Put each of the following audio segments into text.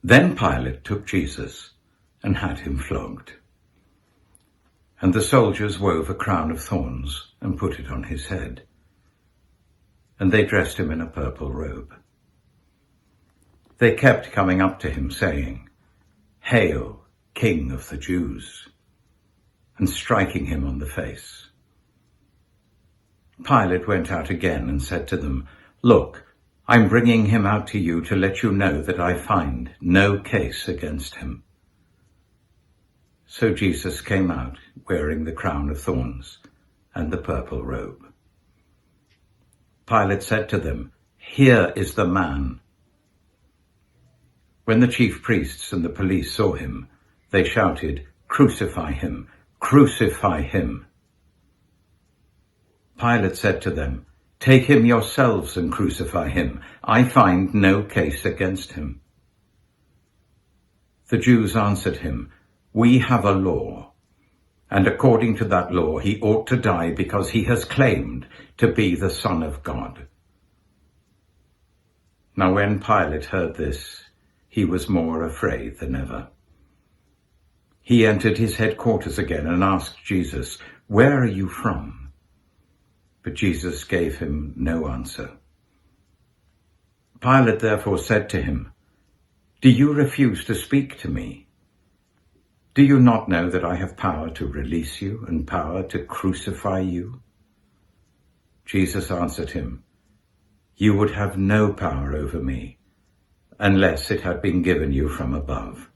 Then Pilate took Jesus and had him flogged. And the soldiers wove a crown of thorns and put it on his head. And they dressed him in a purple robe. They kept coming up to him, saying, "Hail, King of the Jews," and striking him on the face. Pilate went out again and said to them, "Look, I'm bringing him out to you to let you know that I find no case against him." So Jesus came out wearing the crown of thorns and the purple robe. Pilate said to them, "Here is the man." When the chief priests and the police saw him, they shouted, "Crucify him! Crucify him!" Pilate said to them, "Take him yourselves and crucify him. I find no case against him." The Jews answered him, "We have a law, and according to that law he ought to die because he has claimed to be the Son of God." Now when Pilate heard this, he was more afraid than ever. He entered his headquarters again and asked Jesus, "Where are you from?" But Jesus gave him no answer. Pilate therefore said to him, "Do you refuse to speak to me? Do you not know that I have power to release you and power to crucify you?" Jesus answered him, "You would have no power over me unless it had been given you from above.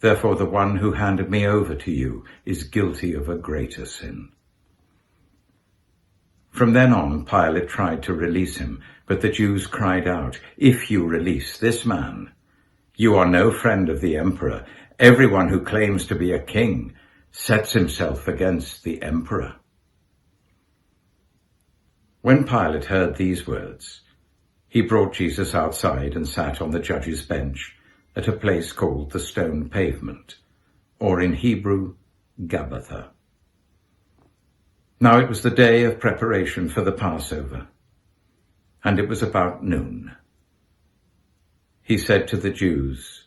Therefore the one who handed me over to you is guilty of a greater sin." From then on, Pilate tried to release him, but the Jews cried out, "If you release this man, you are no friend of the emperor. Everyone who claims to be a king sets himself against the emperor." When Pilate heard these words, he brought Jesus outside and sat on the judge's bench at a place called the Stone Pavement, or in Hebrew, Gabbatha. Now it was the day of preparation for the Passover, and it was about noon. He said to the Jews,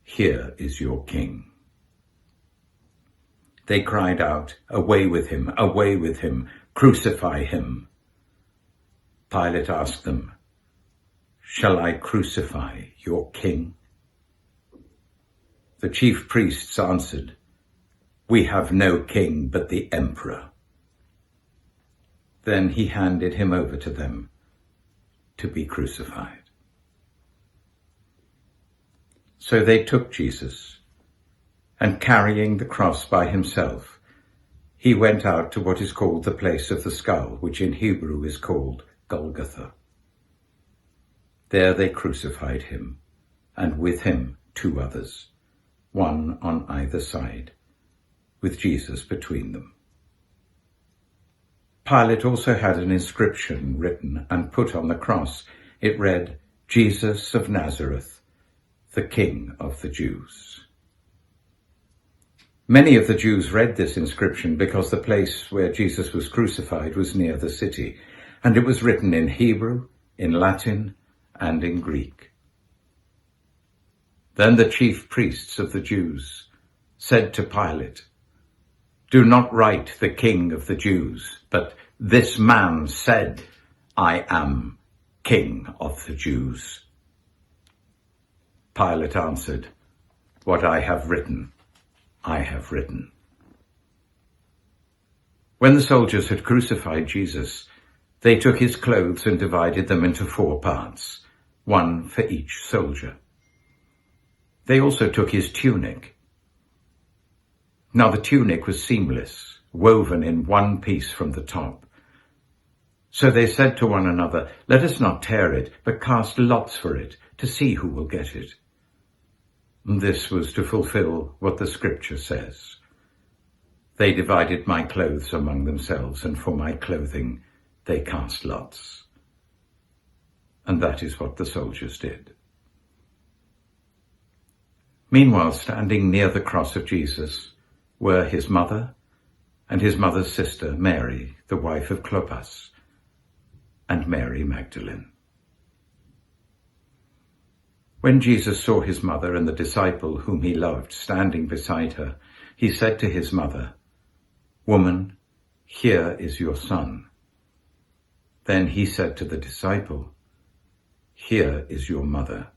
"Here is your king." They cried out, "Away with him! Away with him! Crucify him!" Pilate asked them, "Shall I crucify your king?" The chief priests answered, "We have no king but the emperor." Then he handed him over to them to be crucified. So they took Jesus, and carrying the cross by himself, he went out to what is called the place of the skull, which in Hebrew is called Golgotha. There they crucified him, and with him 2 others, one on either side, with Jesus between them. Pilate also had an inscription written and put on the cross. It read, "Jesus of Nazareth, the King of the Jews." Many of the Jews read this inscription because the place where Jesus was crucified was near the city, and it was written in Hebrew, in Latin, and in Greek. Then the chief priests of the Jews said to Pilate, "Do not write the King of the Jews, but this man said, 'I am King of the Jews.'" Pilate answered, "What I have written, I have written." When the soldiers had crucified Jesus, they took his clothes and divided them into 4 parts, one for each soldier. They also took his tunic. Now the tunic was seamless, woven in one piece from the top. So they said to one another, "Let us not tear it, but cast lots for it, to see who will get it." And this was to fulfill what the scripture says, "They divided my clothes among themselves, and for my clothing they cast lots." And that is what the soldiers did. Meanwhile, standing near the cross of Jesus were his mother and his mother's sister, Mary, the wife of Clopas, and Mary Magdalene. When Jesus saw his mother and the disciple whom he loved standing beside her, he said to his mother, "Woman, here is your son." Then he said to the disciple, "Here is your mother."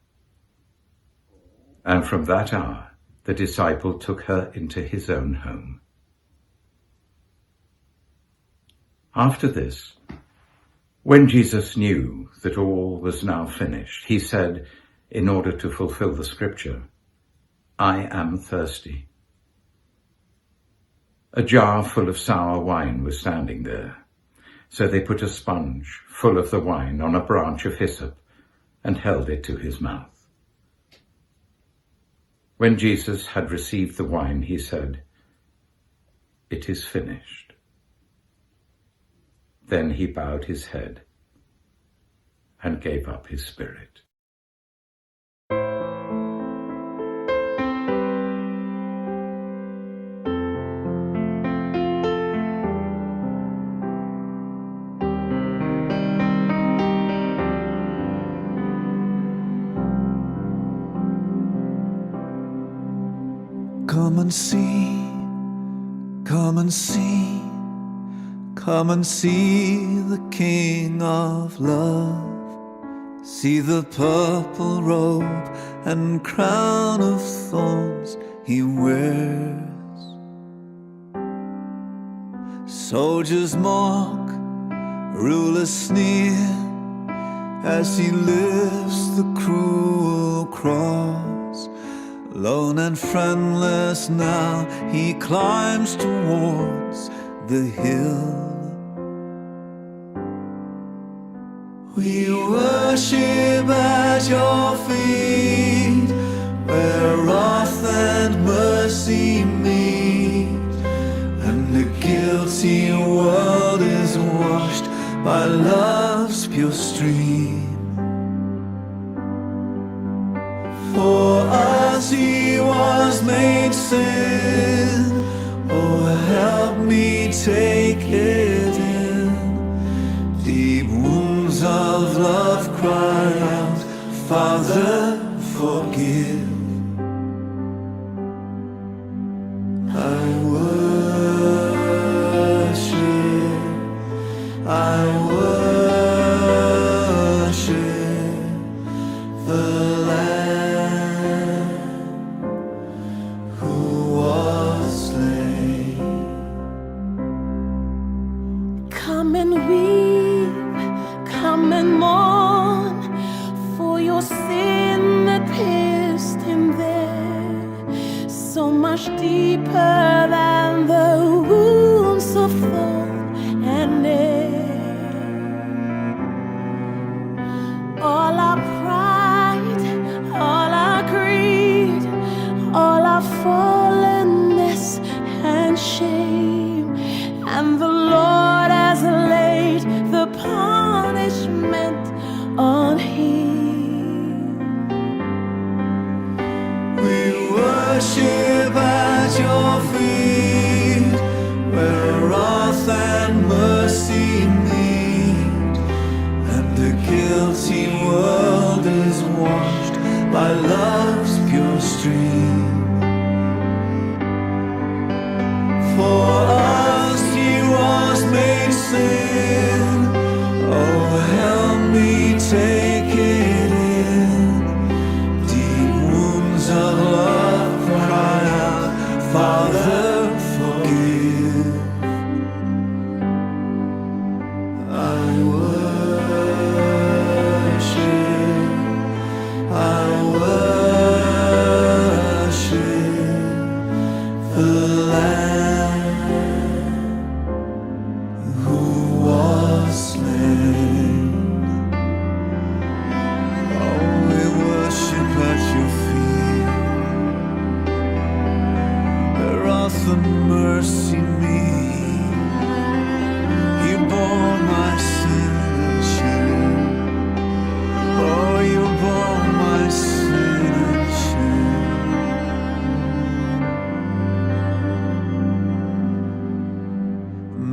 And from that hour, the disciple took her into his own home. After this, when Jesus knew that all was now finished, he said, in order to fulfill the scripture, "I am thirsty." A jar full of sour wine was standing there. So they put a sponge full of the wine on a branch of hyssop and held it to his mouth. When Jesus had received the wine, he said, "It is finished." Then he bowed his head and gave up his spirit. Come and see, come and see, come and see the King of love. See the purple robe and crown of thorns he wears. Soldiers mock, rulers sneer, as he lifts the cruel cross. Lone and friendless now he climbs towards the hill. We worship at your feet, where wrath and mercy meet, and the guilty world is washed by love's pure stream. For us he was made sin, oh help me take it in. Deep wounds of love cry out, Father, forgive. I worship the Lamb who was slain. Come and weep, come and mourn, for your sin that pierced him there, so much deeper than the wounds of thorn and nail. All our pride, all our greed, all our fallenness and shame, and the Lord has laid the punishment on him. We worship at your feet, where wrath and mercy meet, and the guilty world is washed by love's pure stream. For us he was made sin, oh help me take it in. Deep wounds of love cry out, Father, forgive. I worship the Lamb who was slain. Oh, we worship at your feet, where wrath and mercy meet. You bore my sin and shame. Oh, you bore my sin and shame.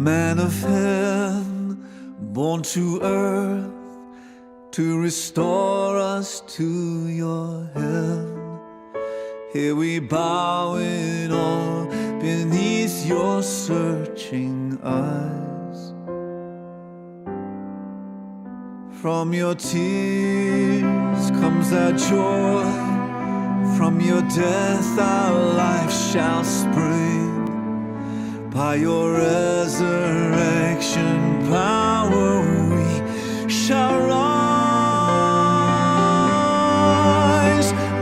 Man of heaven, born to earth, to restore us to your hand. Here we bow in awe beneath your searching eyes. From your tears comes our joy, from your death our life shall spring. By your resurrection power we shall rise.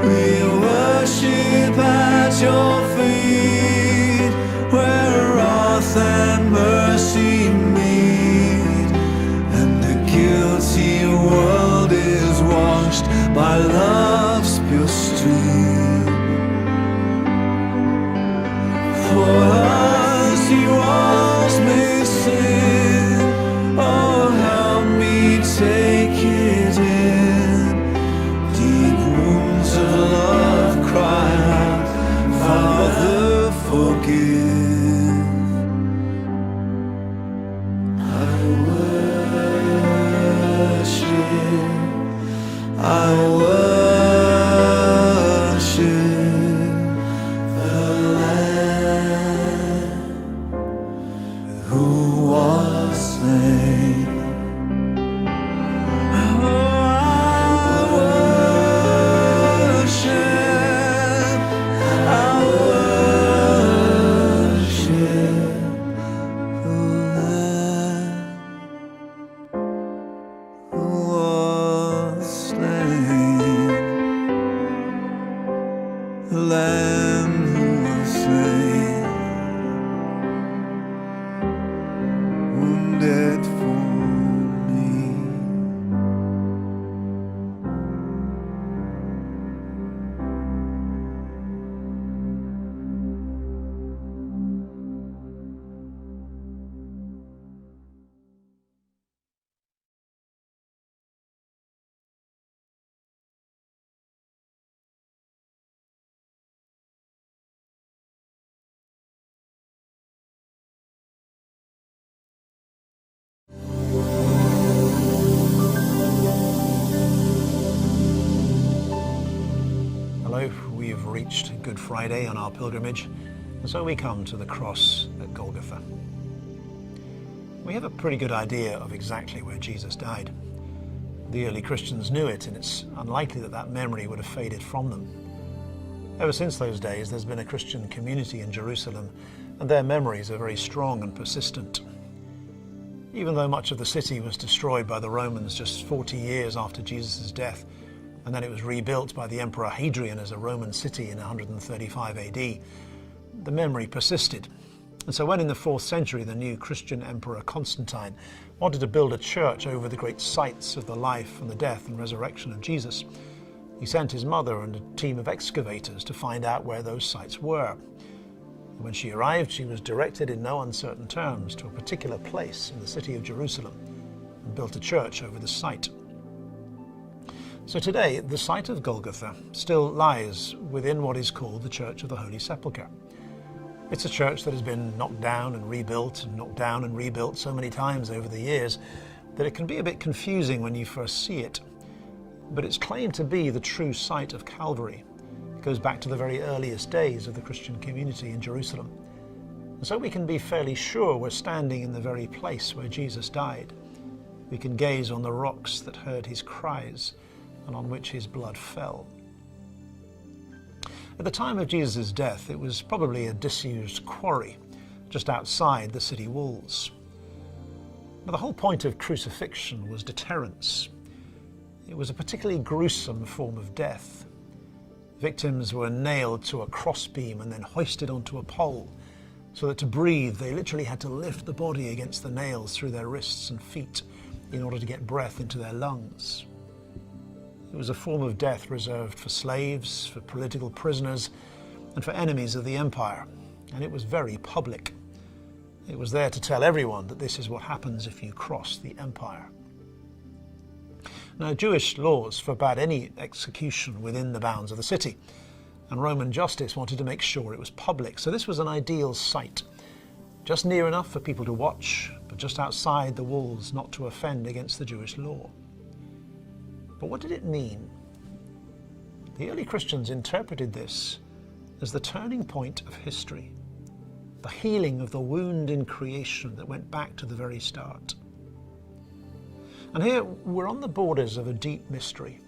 We worship at your feet, where wrath and mercy meet, and the guilty world is washed by love's pure stream. For us you always may sin, oh help me take it in. Deep wounds of love cry out, Father forgive. I worship the Lamb who was slain. I worship the Lamb who was slain. The Lamb who was slain, wounded for me. Hello, we've reached Good Friday on our pilgrimage, and so we come to the cross at Golgotha. We have a pretty good idea of exactly where Jesus died. The early Christians knew it, and it's unlikely that that memory would have faded from them. Ever since those days, there's been a Christian community in Jerusalem, and their memories are very strong and persistent. Even though much of the city was destroyed by the Romans just 40 years after Jesus' death, and then it was rebuilt by the Emperor Hadrian as a Roman city in 135 AD, the memory persisted. And so when in the 4th century the new Christian Emperor Constantine wanted to build a church over the great sites of the life and the death and resurrection of Jesus, he sent his mother and a team of excavators to find out where those sites were. And when she arrived, she was directed in no uncertain terms to a particular place in the city of Jerusalem and built a church over the site. So today, the site of Golgotha still lies within what is called the Church of the Holy Sepulchre. It's a church that has been knocked down and rebuilt and knocked down and rebuilt so many times over the years that it can be a bit confusing when you first see it. But it's claimed to be the true site of Calvary. It goes back to the very earliest days of the Christian community in Jerusalem. And so we can be fairly sure we're standing in the very place where Jesus died. We can gaze on the rocks that heard his cries and on which his blood fell. At the time of Jesus' death, it was probably a disused quarry just outside the city walls. Now, the whole point of crucifixion was deterrence. It was a particularly gruesome form of death. Victims were nailed to a crossbeam and then hoisted onto a pole, so that to breathe they literally had to lift the body against the nails through their wrists and feet in order to get breath into their lungs. It was a form of death reserved for slaves, for political prisoners, and for enemies of the empire, and it was very public. It was there to tell everyone that this is what happens if you cross the empire. Now, Jewish laws forbade any execution within the bounds of the city, and Roman justice wanted to make sure it was public, so this was an ideal site, just near enough for people to watch, but just outside the walls not to offend against the Jewish law. But what did it mean The early Christians interpreted this as the turning point of history, the healing of the wound in creation that went back to the very start. And here we're on the borders of a deep mystery,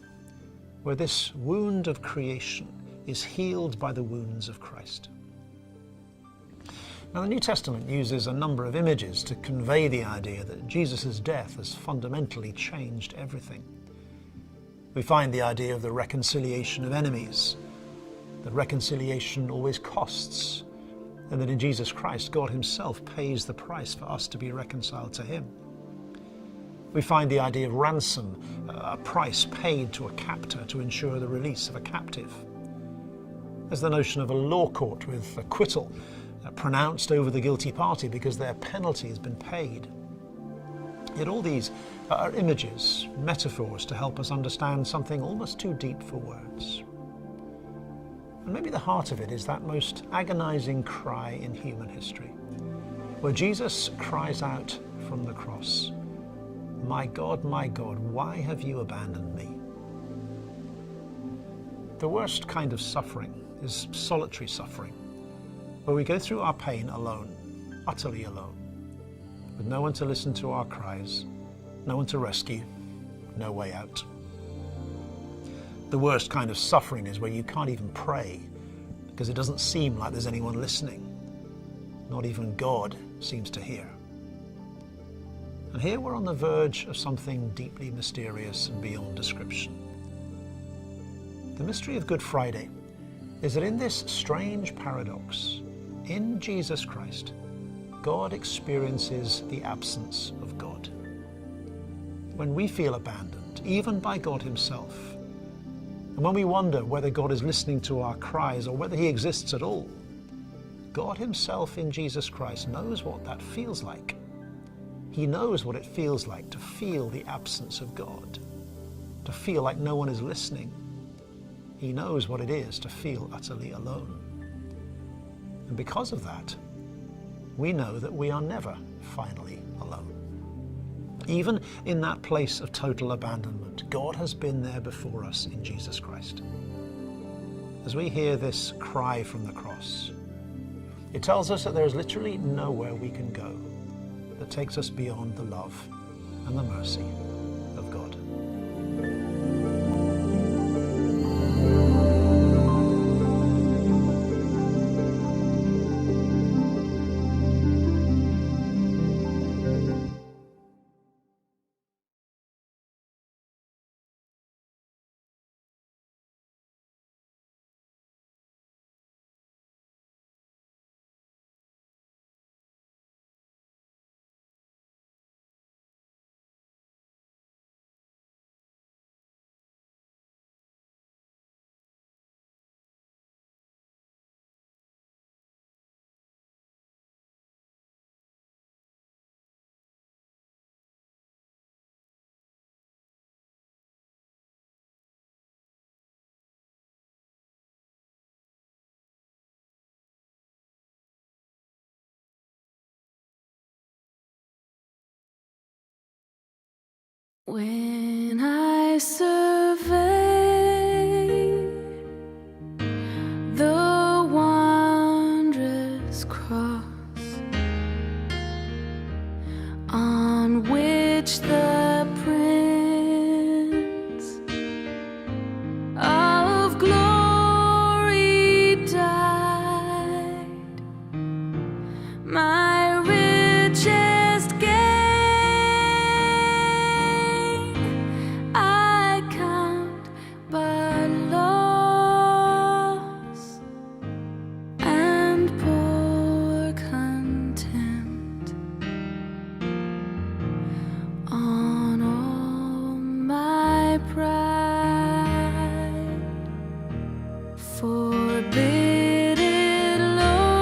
where this wound of creation is healed by the wounds of Christ. Now, the New Testament uses a number of images to convey the idea that Jesus' death has fundamentally changed everything. We find the idea of the reconciliation of enemies, that reconciliation always costs, and that in Jesus Christ, God himself pays the price for us to be reconciled to him. We find the idea of ransom, a price paid to a captor to ensure the release of a captive. There's the notion of a law court with acquittal pronounced over the guilty party because their penalty has been paid. Yet all these are images, metaphors to help us understand something almost too deep for words. And maybe the heart of it is that most agonizing cry in human history, where Jesus cries out from the cross, my God, why have you abandoned me?" The worst kind of suffering is solitary suffering, where we go through our pain alone, utterly alone, with no one to listen to our cries, no one to rescue, no way out. The worst kind of suffering is where you can't even pray because it doesn't seem like there's anyone listening. Not even God seems to hear. And here we're on the verge of something deeply mysterious and beyond description. The mystery of Good Friday is that in this strange paradox, in Jesus Christ, God experiences the absence of God. When we feel abandoned, even by God himself, and when we wonder whether God is listening to our cries or whether he exists at all, God himself in Jesus Christ knows what that feels like. He knows what it feels like to feel the absence of God, to feel like no one is listening. He knows what it is to feel utterly alone. And because of that, we know that we are never finally alone. Even in that place of total abandonment, God has been there before us in Jesus Christ. As we hear this cry from the cross, it tells us that there is literally nowhere we can go that takes us beyond the love and the mercy of God. When I survey the wondrous cross on which the Prince of Glory died, my richest gain I count but loss, and pour contempt on all my pride. Forbid it, Lord,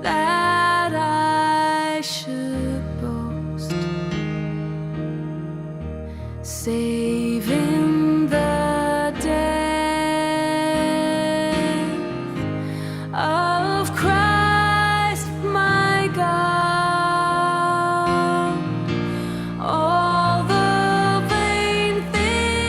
that I should boast, save in the death of Christ my God. All the vain things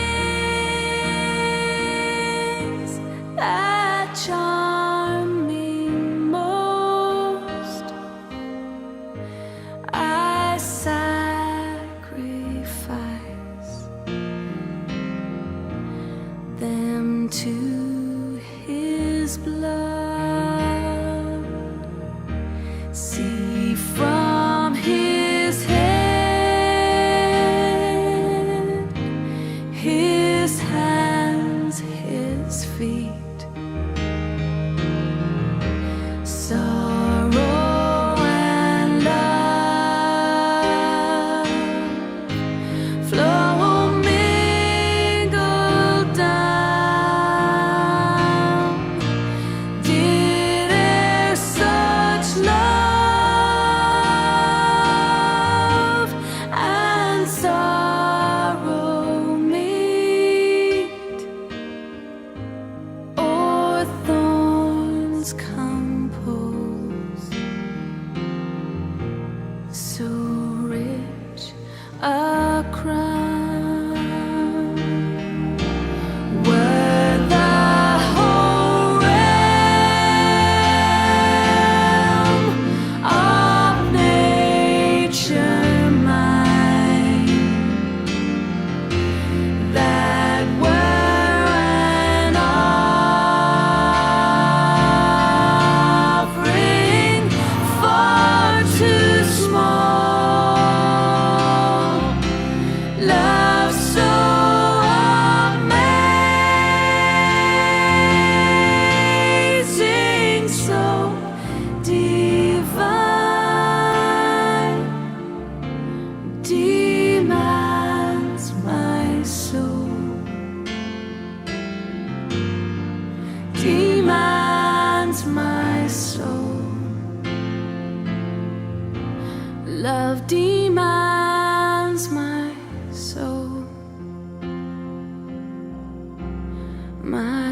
my